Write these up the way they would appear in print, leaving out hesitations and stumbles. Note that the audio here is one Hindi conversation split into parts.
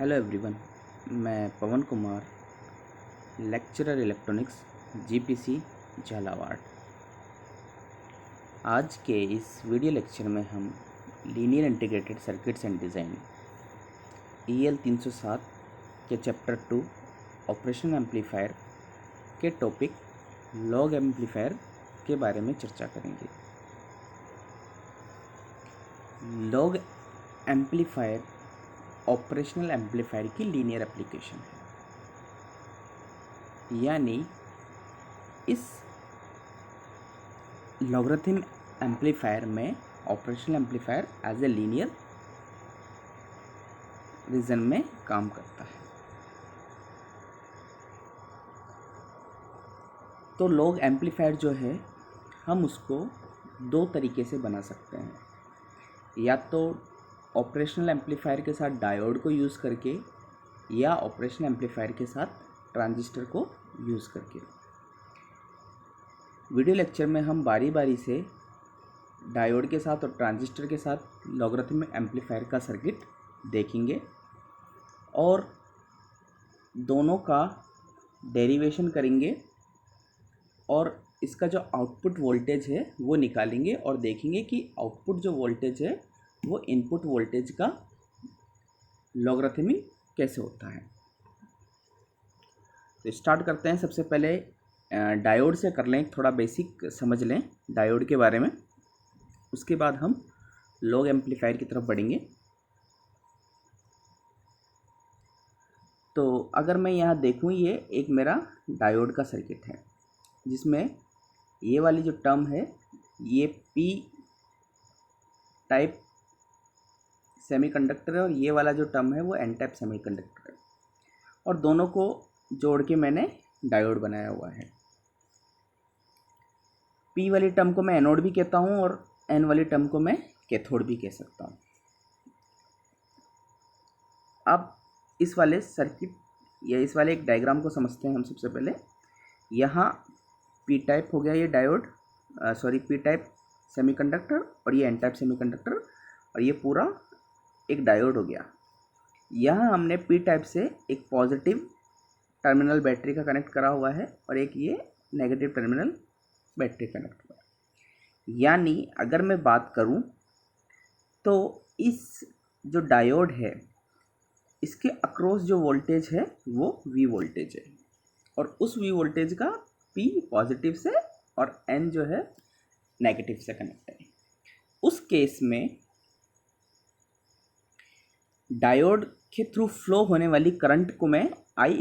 हेलो एवरीवन, मैं Pawan Kumar, lecturer electronics GPC Jhalawar. आज के इस वीडियो लेक्चर में हम linear integrated circuits and design EL 307 के चैप्टर 2 ऑपरेशनल एम्पलीफायर के टॉपिक लॉग एम्पलीफायर के बारे में चर्चा करेंगे। लॉग एम्पलीफायर ऑपरेशनल एम्पलीफायर की लीनियर एप्लीकेशन है, यानी इस लॉगरिथम एम्पलीफायर में operational amplifier as a linear region में काम करता है। तो लॉग एम्पलीफायर जो है हम उसको दो तरीके से बना सकते हैं, या तो ऑपरेशनल एम्पलीफायर के साथ डायोड को यूज़ करके या ऑपरेशनल एम्पलीफायर के साथ ट्रांजिस्टर को यूज़ करके। वीडियो लेक्चर में हम बारी बारी से डायोड के साथ और ट्रांजिस्टर के साथ लॉगरिथम एम्पलीफायर का सर्किट देखेंगे और दोनों का डेरिवेशन करेंगे और इसका जो आउटपुट वोल्टेज है वो निकालेंगे और देखेंगे कि आउटपुट जो वोल्टेज है वो इनपुट वोल्टेज का लॉगरिथमिक कैसे होता है। तो स्टार्ट करते हैं। सबसे पहले डायोड से कर लें, थोड़ा बेसिक समझ लें डायोड के बारे में, उसके बाद हम लॉग एम्पलीफायर की तरफ बढ़ेंगे। तो अगर मैं यहाँ देखूँ, ये एक मेरा डायोड का सर्किट है जिसमें ये वाली जो टर्म है ये P टाइप सेमीकंडक्टर है और ये वाला जो टर्म है वो N टाइप सेमीकंडक्टर है, और दोनों को जोड़ के मैंने डायोड बनाया हुआ है। P वाली टर्म को मैं एनोड भी कहता हूँ और N वाली टर्म को मैं कैथोड भी कह सकता हूँ। अब इस वाले सर्किट या इस वाले एक डायग्राम को समझते हैं हम। सबसे पहले यहाँ P टाइप हो गया ये डायोड, P टाइप सेमीकंडक्टर, और ये N टाइप सेमीकंडक्टर, और ये पूरा एक डायोड हो गया। यहाँ हमने P टाइप से एक पॉजिटिव टर्मिनल बैटरी का कनेक्ट करा हुआ है और एक ये नेगेटिव टर्मिनल बैटरी कनेक्ट हुआ है। यानी अगर मैं बात करूँ तो इस जो डायोड है इसके अक्रॉस जो वोल्टेज है वो V वोल्टेज है, और उस V वोल्टेज का P पॉजिटिव से और N जो है नेगेटिव से कनेक्ट है। उस केस में डायोड के थ्रू फ्लो होने वाली करंट को मैं I =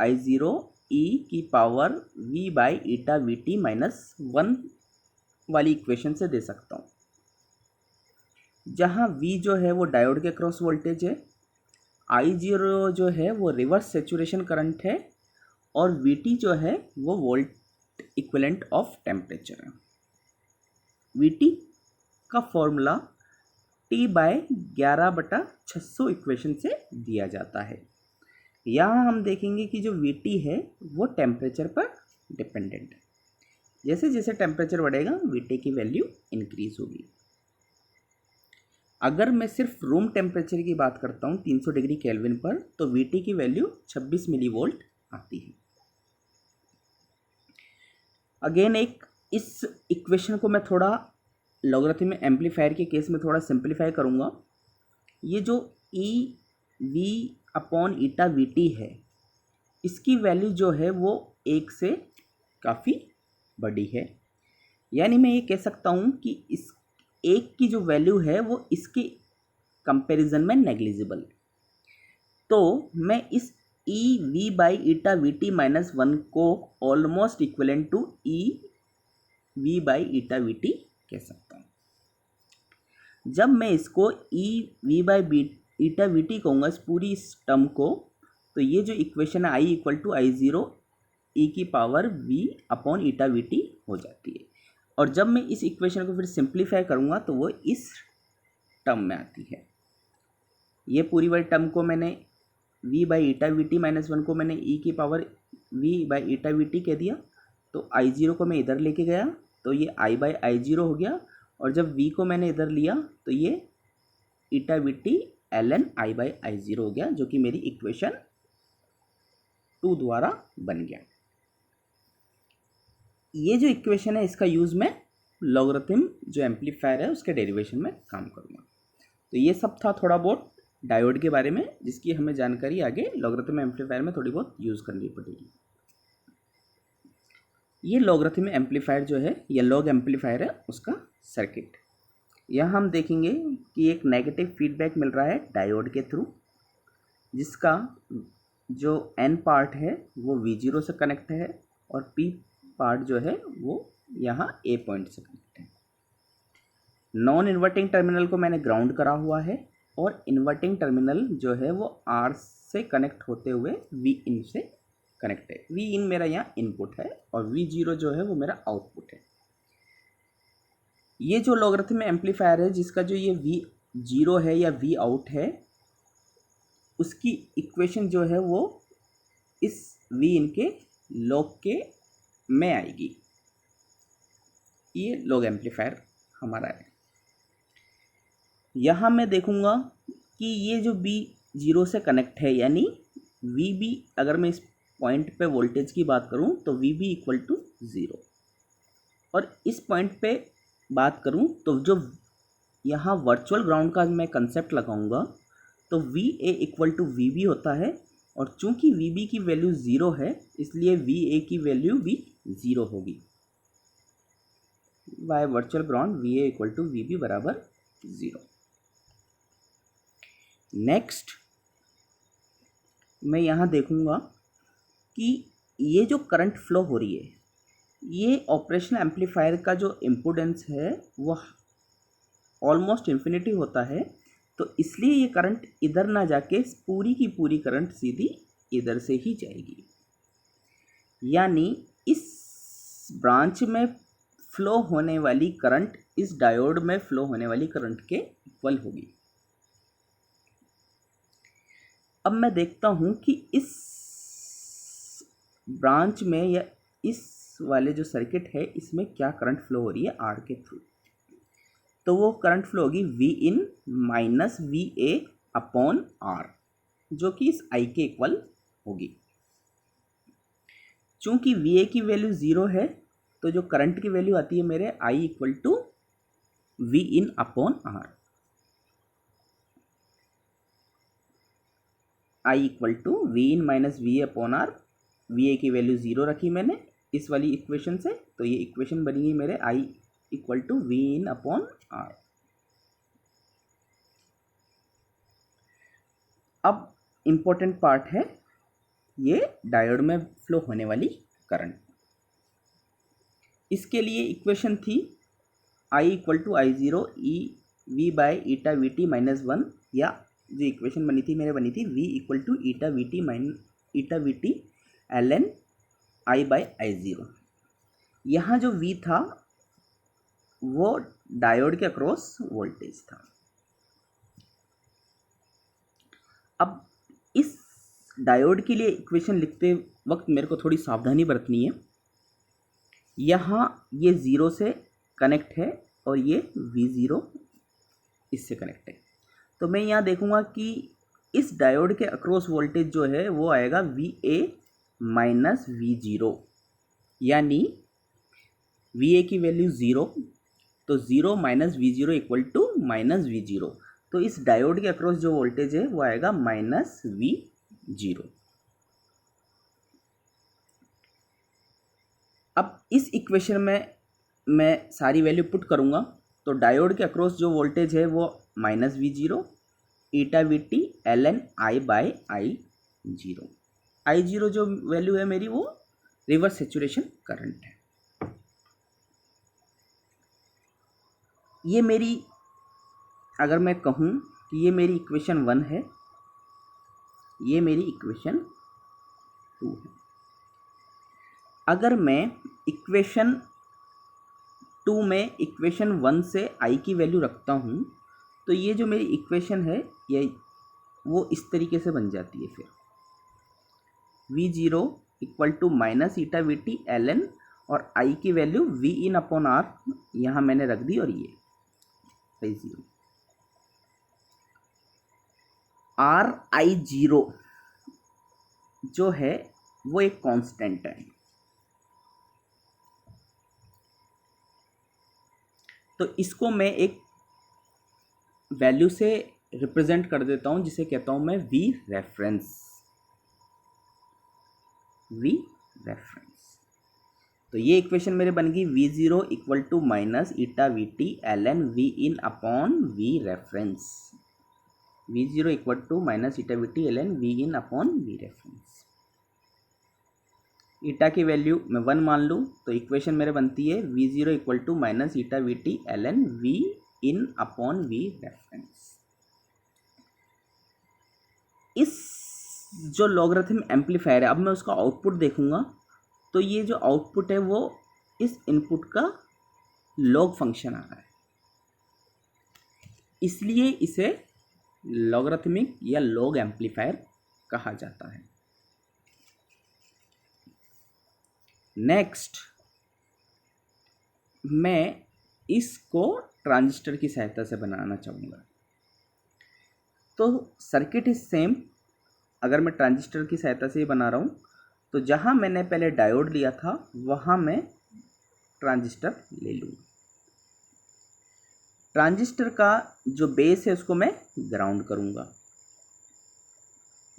I0 e की power V by eta VT -1 वाली इक्वेशन से दे सकता हूँ, जहाँ V जो है वो डायोड के क्रॉस वोल्टेज है, I0 जो है वो रिवर्स सेचुरेशन करंट है, और VT जो है वो वोल्ट इक्विवेलेंट ऑफ टेम्परेचर है। VT का फॉर्मूला T/11/600 इक्वेशन से दिया जाता है। यहाँ हम देखेंगे कि जो VT है वो टेम्परेचर पर डिपेंडेंट है। जैसे जैसे टेम्परेचर बढ़ेगा VT की वैल्यू इंक्रीज होगी। अगर मैं सिर्फ रूम टेम्परेचर की बात करता हूँ 300 डिग्री केल्विन पर, तो VT की वैल्यू 26 मिलीवोल्ट आती है। अगेन एक इस इक्वेशन को मैं थोड़ा लॉगरिथम एम्पलीफायर के केस में थोड़ा सिंपलीफाई करूँगा। ये जो EV/ईटा VT है इसकी वैल्यू जो है वो 1 से काफ़ी बड़ी है, यानी मैं ये कह सकता हूँ कि इस एक की जो वैल्यू है वो इसके कंपैरिजन में नेग्लिजिबल। तो मैं इस EV/ईटा VT -1 को ऑलमोस्ट इक्विवेलेंट टू EV/ईटा VT कह सकता हूँ। जब मैं इसको EV/ईटा VT कहूँगा इस पूरी इस टर्म को, तो ये जो इक्वेशन है I = I0 e की पावर V ईटा VT हो जाती है। और जब मैं इस इक्वेशन को फिर सिंप्लीफाई करूँगा तो वो इस टर्म में आती है। ये पूरी वाली टर्म को मैंने V/ईटा VT -1 को मैंने e की पावर V/ईटा VT कह दिया, तो I0 को मैं इधर लेके गया तो ये I/I0 हो गया, और जब V को मैंने इधर लिया तो ये ईटा VT ln I by I zero हो गया, जो कि मेरी इक्वेशन 2 द्वारा बन गया। ये जो इक्वेशन है इसका यूज़ मैं लॉगरिथम जो एम्पलीफायर है उसके डेरिवेशन में काम करूँगा। तो ये सब था थोड़ा बहुत डायोड के बारे में, जिसकी हमें जानकारी आगे लॉगरिथम एम्पलीफायर में थोड़ी बहुत यूज़ करनी पड़ेगी। ये लॉगरिथम एम्पलीफायर जो है, ये लॉग एम्पलीफायर है, उसका सर्किट। यहाँ हम देखेंगे कि एक नेगेटिव फीडबैक मिल रहा है डायोड के थ्रू, जिसका जो N पार्ट है वो V0 से कनेक्ट है और P पार्ट जो है वो यहाँ A पॉइंट से कनेक्ट है। नॉन इन्वर्टिंग टर्मिनल को मैंने ग्राउंड करा हुआ है और इन्वर्टिंग टर्मिनल जो है वो R से कनेक्ट होते हुए Vin से कनेक्ट है। Vin मेरा यहाँ इनपुट है और V0 जो है वो मेरा आउटपुट है। ये जो लॉगरिथम एम्पलीफायर है जिसका जो ये V0 है या V आउट है, उसकी इक्वेशन जो है वो इस Vin के लॉग के में आएगी। ये लॉग एम्पलीफायर हमारा है। यहाँ मैं देखूँगा कि ये जो V0 से कनेक्ट है, यानी VB, अगर मैं इस पॉइंट पे वोल्टेज की बात करूँ तो VB इक्वल टू 0, और इस पॉइंट पे बात करूँ तो जो यहाँ वर्चुअल ग्राउंड का मैं कंसेप्ट लगाऊंगा तो VA इक्वल टू VB होता है, और चूंकि VB की वैल्यू 0 है इसलिए VA की वैल्यू भी 0 होगी। By virtual ground VA equal to VB बराबर 0। नेक्स्ट मैं यहाँ देखूँगा कि ये जो करंट फ्लो हो रही है, ये ऑपरेशनल एम्पलीफायर का जो इम्पोर्टेंस है वह ऑलमोस्ट इन्फिनिटी होता है, तो इसलिए ये करंट इधर ना जाके पूरी की पूरी करंट सीधी इधर से ही जाएगी, यानी इस ब्रांच में फ्लो होने वाली करंट इस डायोड में फ्लो होने वाली करंट के इक्वल होगी। अब मैं देखता हूँ कि इस ब्रांच में या इस वाले जो सर्किट है इसमें क्या करंट फ्लो हो रही है R के थ्रू। तो वो करंट फ्लो होगी Vin minus VA upon R, जो कि इस I के इक्वल होगी। चूंकि VA की वैल्यू 0 है तो जो करंट की वैल्यू आती है मेरे I equal to Vin upon R। I equal to Vin minus VA upon R। VA की वैल्यू 0 रखी मैंने इस वाली इक्वेशन से, तो ये इक्वेशन बनेगी मेरे I equal to Vin upon R। अब इम्पोर्टेंट पार्ट है ये डायोड में फ्लो होने वाली करंट। इसके लिए इक्वेशन थी I equal to I zero E V by eta V T minus 1, या जो इक्वेशन बनी थी V equal to eta V T L N I by I zero. यहाँ जो V था वो डायोड के अक्रॉस वोल्टेज था। अब इस डायोड के लिए इक्वेशन लिखते वक्त मेरे को थोड़ी सावधानी बरतनी है। यहाँ ये 0 से कनेक्ट है और ये V0 इससे कनेक्ट है, तो मैं यहाँ देखूँगा कि इस डायोड के अक्रॉस वोल्टेज जो है वो आएगा VA माइनस V0, यानी VA की वैल्यू 0, तो 0 minus V0 equal to minus V0, तो इस डायोड के अक्रॉस जो वोल्टेज है वो आएगा माइनस V0। अब इस इक्वेशन में मैं सारी वैल्यू पुट करूँगा, तो डायोड के अक्रॉस जो वोल्टेज है वो minus V0 eta V T L N I by I zero जो वैल्यू है मेरी वो रिवर्स सेचुरेशन करंट है। ये मेरी, अगर मैं कहूँ कि ये मेरी इक्वेशन 1 है, ये मेरी इक्वेशन 2 है। अगर मैं इक्वेशन 2 में इक्वेशन 1 से I की वैल्यू रखता हूँ तो ये जो मेरी इक्वेशन है ये वो इस तरीके से बन जाती है। फिर V0 equal to minus eta V T L N और I की value V in upon R यहाँ मैंने रख दी, और ये 0। RI0 जो है वो एक कांस्टेंट है। तो इसको मैं एक वैल्यू से रिप्रेजेंट कर देता हूं, जिसे कहता हूं मैं V रेफरेंस। V reference. तो ये इक्वेशन मेरे बन गई V0 equal to minus eta VT ln V in upon V reference. V0 equal to minus eta VT ln V in upon V reference. Eta की वैल्यू मैं 1 मान लूँ तो इक्वेशन मेरे बनती है V0 equal to minus eta VT ln V in upon V reference. इस जो लॉगरिथम एम्पलीफायर है, अब मैं उसका आउटपुट देखूंगा तो ये जो आउटपुट है वो इस इनपुट का लॉग फंक्शन आ रहा है, इसलिए इसे लॉगरिथमिक या लॉग एम्पलीफायर कहा जाता है। नेक्स्ट मैं इसको ट्रांजिस्टर की सहायता से बनाना चाहूँगा। तो सर्किट इज सेम। अगर मैं ट्रांजिस्टर की सहायता से ही बना रहा हूँ तो जहाँ मैंने पहले डायोड लिया था वहाँ मैं ट्रांजिस्टर ले लूँगा। ट्रांजिस्टर का जो बेस है उसको मैं ग्राउंड करूँगा।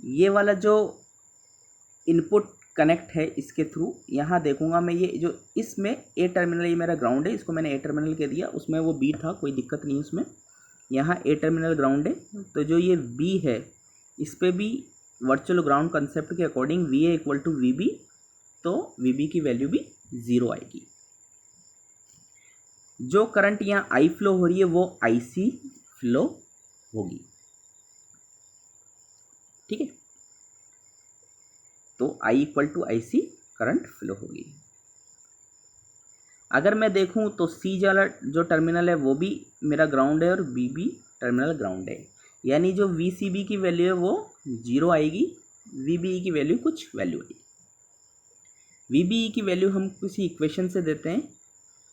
ये वाला जो इनपुट कनेक्ट है इसके थ्रू यहाँ देखूँगा मैं, ये जो इसमें ए टर्मिनल, ये मेरा ग्राउंड है, इसको मैंने ए टर्मिनल कह दिया, उसमें वो बी था, कोई दिक्कत नहीं उसमें। यहाँ ए टर्मिनल ग्राउंड है, तो जो ये बी है इस पर भी वर्चुअल ग्राउंड कंसेप्ट के according V A equal to V B, तो वी बी की वैल्यू भी 0 आएगी। जो करंट यहाँ आई फ्लो हो रही है वो आई सी फ्लो होगी। ठीक है, तो I equal to I C current flow होगी। अगर मैं देखूं तो सी वाला जो टर्मिनल है वो भी मेरा ग्राउंड है और बी भी टर्मिनल ग्राउंड है, यानी जो वी सी बी की वैल्यू है वो 0 आएगी, वी बी ई की वैल्यू कुछ वैल्यू आएगी। वी बी ई की वैल्यू हम किसी इक्वेशन से देते हैं,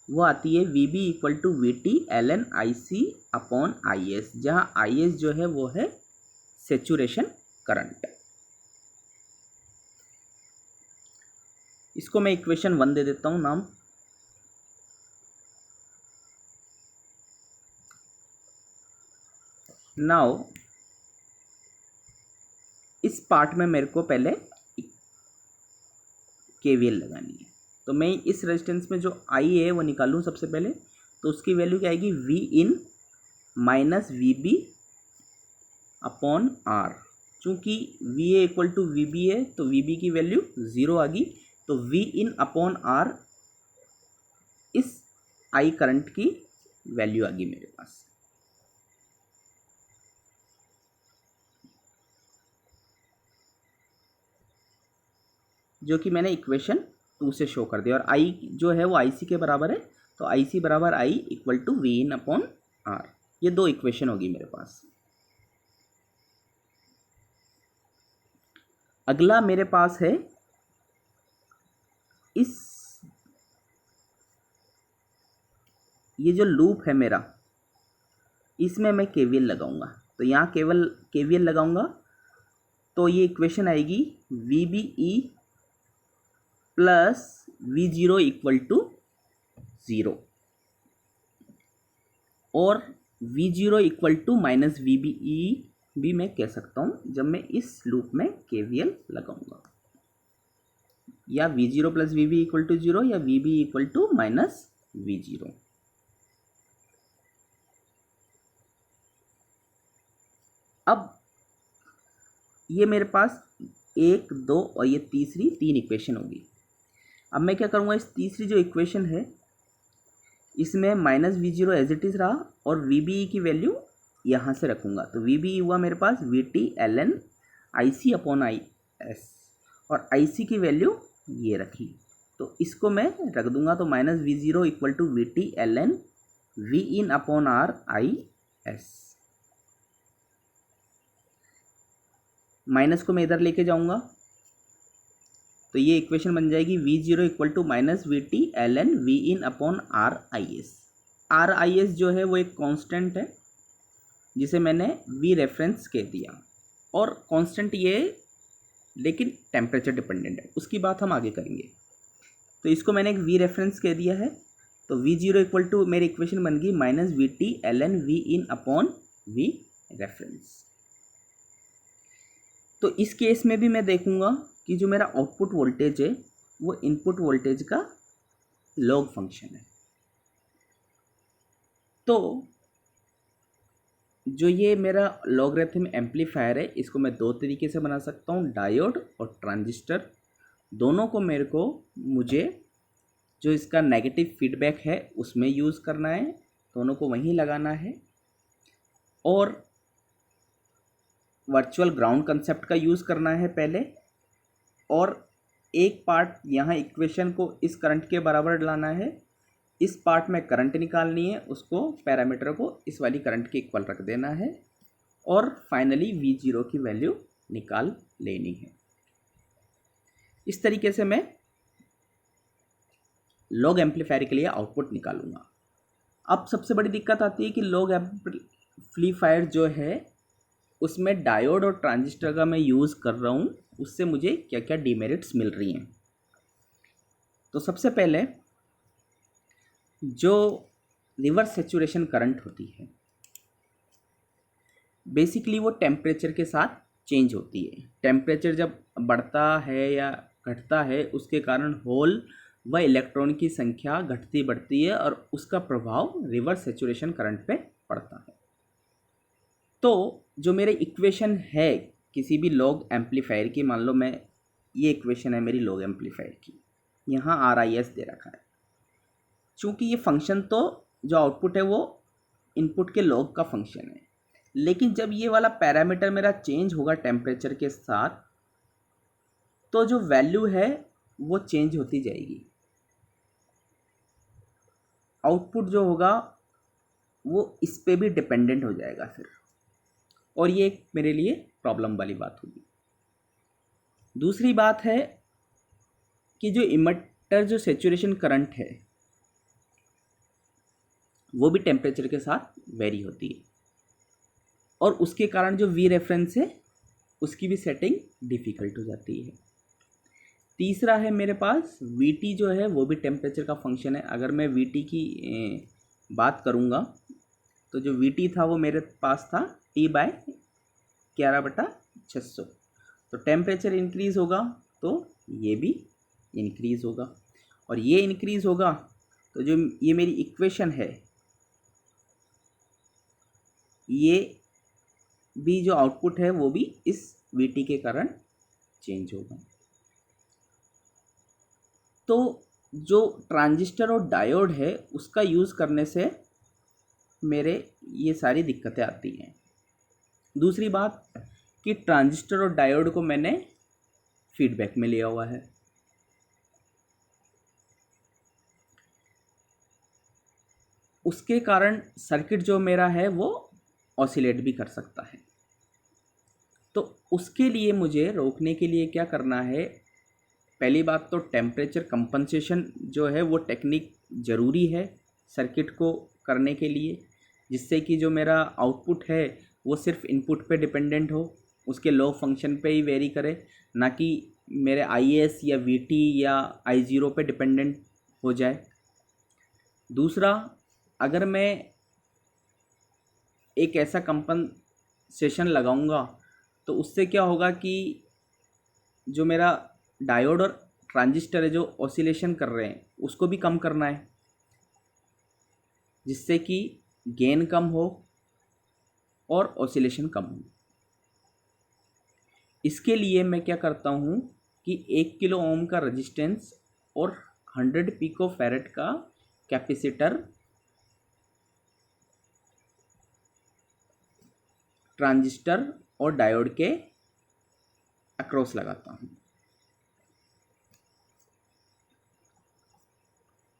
वो आती है V B equal to V T L N I C upon I S, जहाँ आई एस जो है वो है सेचुरेशन करंट। इसको मैं इक्वेशन 1 दे देता हूँ नाम। नाउ इस पार्ट में मेरे को पहले केवीएल लगानी है, तो मैं इस रेजिस्टेंस में जो आई है वो निकालूं सबसे पहले। तो उसकी वैल्यू क्या आएगी, V in minus V B upon R. चूँकि V A equal to V B है तो वी बी की वैल्यू 0 आ गई, तो वी इन अपॉन आर इस आई करंट की वैल्यू आ गई मेरे पास। जो कि मैंने इक्वेशन 2 से शो कर दिया, और आई जो है वो आई सी के बराबर है, तो आई सी बराबर I equal to V in upon R. ये 2 इक्वेशन होगी मेरे पास। अगला मेरे पास है ये जो लूप है मेरा, इसमें मैं केवीएल लगाऊंगा। तो यहाँ केवल केवीएल लगाऊंगा तो ये इक्वेशन आएगी V B E plus V zero equal to 0 और V zero equal to minus V B E भी मैं कह सकता हूँ जब मैं इस लूप में केवीएल लगाऊंगा, या V zero plus V B equal to 0 या V B equal to minus V zero. अब ये मेरे पास 1, 2 और ये तीसरी 3 इक्वेशन होगी। अब मैं क्या करूँगा, इस तीसरी जो इक्वेशन है इसमें minus V zero as it is रहा और वी बी ई की वैल्यू यहाँ से रखूँगा। तो वी बी ई हुआ मेरे पास V T L N I C upon I S, और आई सी की वैल्यू ये रखी, तो इसको मैं रख दूँगा। तो minus V zero equal to V T L N V in upon R I S. Minus को मैं इधर लेके जाऊँगा तो ये इक्वेशन बन जाएगी V zero equal to minus V T L N V in upon R I S. R I S जो है वो एक कांस्टेंट है जिसे मैंने वी रेफरेंस कह दिया। और कांस्टेंट ये लेकिन टेम्परेचर डिपेंडेंट है, उसकी बात हम आगे करेंगे। तो इसको मैंने एक वी रेफरेंस कह दिया है, तो V0 इक्वल टू मेरी इक्वेशन बन गई -VT ln V in upon V reference. तो इस केस में भी मैं देखूंगा कि जो मेरा आउटपुट वोल्टेज है वो इनपुट वोल्टेज का लॉग फंक्शन है। तो जो ये मेरा लॉगरिथम एम्पलीफायर है, इसको मैं दो तरीके से बना सकता हूँ, डायोड और ट्रांजिस्टर। दोनों को मुझे जो इसका नेगेटिव फीडबैक है उसमें यूज़ करना है, दोनों को वहीं लगाना है, और वर्चुअल ग्राउंड कंसेप्ट का यूज़ करना है पहले, और एक पार्ट यहाँ इक्वेशन को इस करंट के बराबर लाना है, इस पार्ट में करंट निकालनी है, उसको पैरामीटर को इस वाली करंट के इक्वल रख देना है, और फाइनली V0 की वैल्यू निकाल लेनी है। इस तरीके से मैं लॉग एम्पलीफायर के लिए आउटपुट निकालूंगा। अब सबसे बड़ी दिक्कत आती है कि लॉग एम्पलीफायर जो है उसमें डायोड और ट्रांजिस्टर का मैं यूज़ कर रहा हूँ, उससे मुझे क्या क्या डिमेरिट्स मिल रही हैं। तो सबसे पहले जो रिवर्स सैचुरेशन करंट होती है, बेसिकली वो टेम्परेचर के साथ चेंज होती है। टेम्परेचर जब बढ़ता है या घटता है, उसके कारण होल व इलेक्ट्रॉन की संख्या घटती बढ़ती है और उसका प्रभाव रिवर्स सैचुरेशन करंट पे पड़ता है। तो जो मेरे इक्वेशन है किसी भी लॉग एम्पलीफायर की, मान लो मैं ये इक्वेशन है मेरी लॉग एम्पलीफायर की, यहाँ RIS दे रखा है। चूँकि ये फंक्शन तो जो आउटपुट है वो इनपुट के लॉग का फंक्शन है, लेकिन जब ये वाला पैरामीटर मेरा चेंज होगा टेम्परेचर के साथ, तो जो वैल्यू है वो चेंज होती जाएगी। आउटपुट जो होगा वो इस पे भी डिपेंडेंट हो जाएगा फिर, और ये एक मेरे लिए प्रॉब्लम वाली बात होगी। दूसरी बात है कि जो इमिटर जो सैचुरेशन करंट है वो भी टेम्परेचर के साथ वेरी होती है, और उसके कारण जो V रेफरेंस है उसकी भी सेटिंग डिफ़िकल्ट हो जाती है। तीसरा है मेरे पास VT जो है वो भी टेम्परेचर का फंक्शन है। अगर मैं VT की बात करूँगा तो जो VT था वो मेरे पास था T/11/600। तो टेम्परेचर इंक्रीज़ होगा तो ये भी इंक्रीज़ होगा, और ये इंक्रीज़ होगा तो जो ये मेरी इक्वेशन है ये भी जो आउटपुट है वो भी इस VT के कारण चेंज होगा। तो जो ट्रांजिस्टर और डायोड है उसका यूज़ करने से मेरे ये सारी दिक्कतें आती हैं। दूसरी बात कि ट्रांजिस्टर और डायोड को मैंने फीडबैक में लिया हुआ है, उसके कारण सर्किट जो मेरा है वो ऑसिलेट भी कर सकता है। तो उसके लिए मुझे रोकने के लिए क्या करना है, पहली बात तो टेम्परेचर कंपनसेशन जो है वो टेक्निक ज़रूरी है सर्किट को करने के लिए, जिससे कि जो मेरा आउटपुट है वो सिर्फ इनपुट पे डिपेंडेंट हो, उसके लॉग फंक्शन पे ही वेरी करे, ना कि मेरे IS या VT या I0 पे डिपेंडेंट हो जाए। दूसरा, अगर मैं एक ऐसा कंपनसेशन लगाऊंगा तो उससे क्या होगा कि जो मेरा डायोड और ट्रांजिस्टर है जो ऑसिलेशन कर रहे हैं उसको भी कम करना है, जिससे कि गेन कम हो और ऑसिलेशन कम हो। इसके लिए मैं क्या करता हूँ कि 1 किलो ओम का रेजिस्टेंस और 100 पिको फैरेड का कैपेसिटर ट्रांजिस्टर और डायोड के अक्रॉस लगाता हूँ।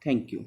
Thank you.